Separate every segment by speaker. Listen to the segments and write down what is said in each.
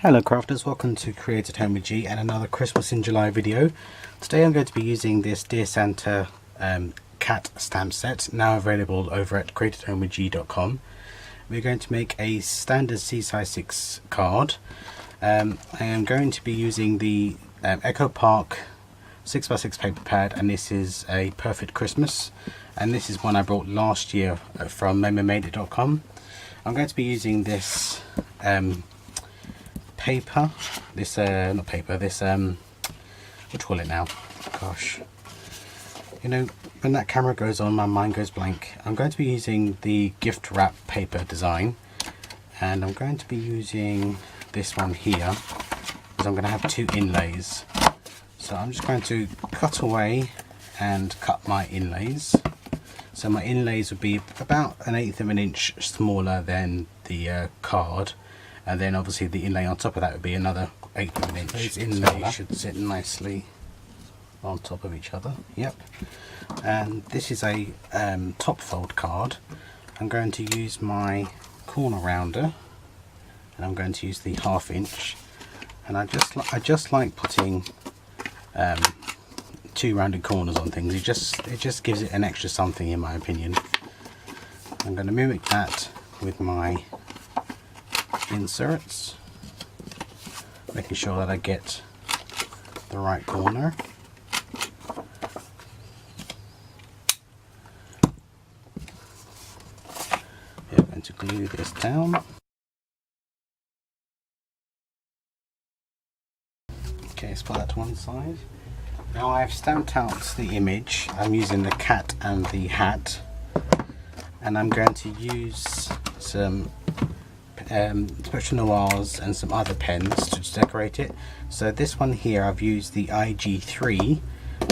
Speaker 1: Hello crafters, welcome to Create at Home with G and another Christmas in July video. Today I'm going to be using this Dear Santa cat stamp set, now available over at createathomewithg.com. We're going to make a standard C-size 6 card. I am going to be using the Echo Park 6x6 paper pad, and this is a Perfect Christmas, and this is one I bought last year from memomadeit.com. I'm going to be using this paper, this not paper, this what do you call it now, gosh, you know, when that camera goes on my mind goes blank. I'm going to be using the gift wrap paper design, and I'm going to be using this one here because I'm going to have two inlays. So I'm just going to cut away and cut my inlays. So my inlays would be about 1/8 of an inch smaller than the card, and then obviously the inlay on top of that would be another 1/8 of an inch. These inlays should sit nicely on top of each other. Yep. And this is a top fold card. I'm going to use my corner rounder, and I'm going to use the 1/2 inch. And I just like putting two rounded corners on things. It just gives it an extra something, in my opinion. I'm going to mimic that with my inserts, making sure that I get the right corner. We're going to glue this down. Okay, let's put that to one side. Now I've stamped out the image. I'm using the cat and the hat, and I'm going to use some Spectrum Noirs and some other pens to decorate it. So this one here, I've used the IG3,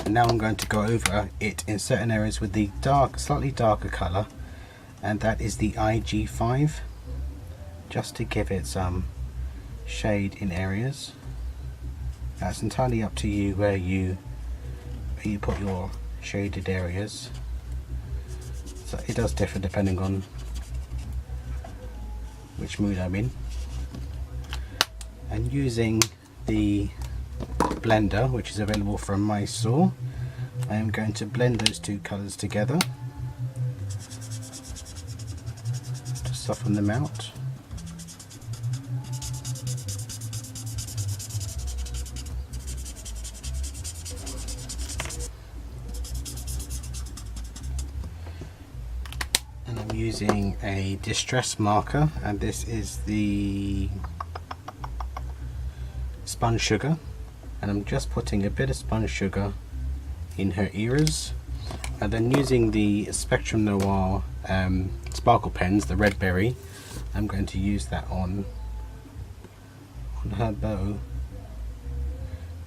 Speaker 1: and now I'm going to go over it in certain areas with the slightly darker colour, and that is the IG5, just to give it some shade in areas. That's entirely up to you where you put your shaded areas. So it does differ depending on which mood I'm in. And using the blender, which is available from Mysore, I am going to blend those two colours together to soften them out. And I'm using a distress marker, and this is the Spun Sugar, and I'm just putting a bit of Spun Sugar in her ears, and then using the Spectrum Noir sparkle pens, the Red Berry, I'm going to use that on her bow.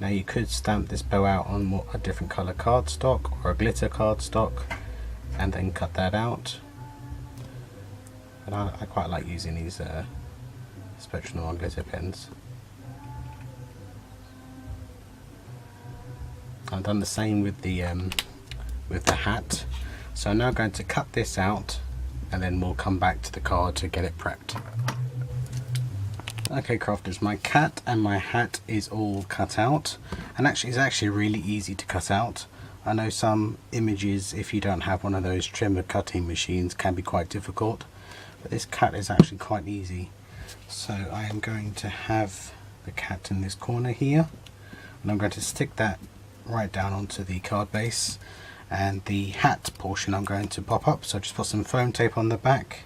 Speaker 1: Now you could stamp this bow out on a different colour cardstock or a glitter cardstock and then cut that out. But I quite like using these Spectrum Noir glitter pens. I've done the same with the hat. So I'm now going to cut this out, and then we'll come back to the card to get it prepped. Okay crafters, my cat and my hat is all cut out, and actually it's actually really easy to cut out. I know some images, if you don't have one of those trimmer cutting machines, can be quite difficult, but this cat is actually quite easy. So I am going to have the cat in this corner here, and I'm going to stick that right down onto the card base, and the hat portion I'm going to pop up. So just put some foam tape on the back,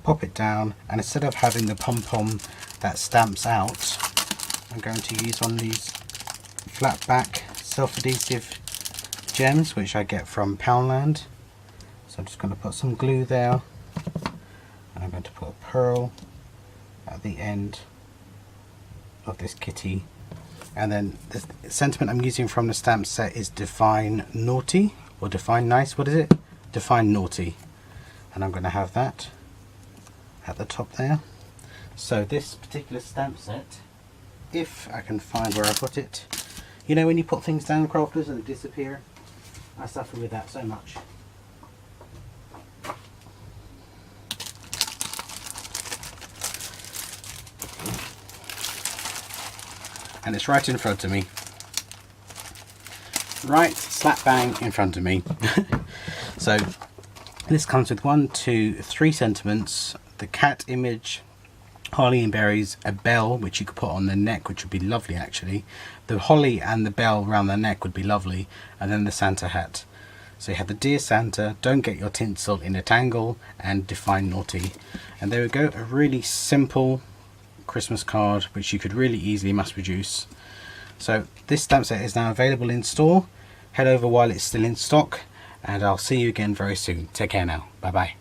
Speaker 1: pop it down, and instead of having the pom-pom that stamps out, I'm going to use one of these flat back self-adhesive gems which I get from Poundland. So I'm just going to put some glue there, and I'm going to put a pearl at the end of this kitty. And then the sentiment I'm using from the stamp set is Define Naughty, or Define Nice, what is it? Define Naughty. And I'm going to have that at the top there. So this particular stamp set, if I can find where I put it, you know when you put things down, crafters, and they disappear? I suffer with that so much. and it's right in front of me. Right slap bang in front of me. So this comes with 1, 2, 3 sentiments, the cat image, holly and berries, a bell which you could put on the neck, which would be lovely actually. The holly and the bell around the neck would be lovely, and then the Santa hat. So you have the Dear Santa, don't get your tinsel in a tangle, and define naughty. And there we go, a really simple Christmas card which you could really easily mass produce. So this stamp set is now available in store. Head over while it's still in stock, and I'll see you again very soon. Take care now. Bye bye.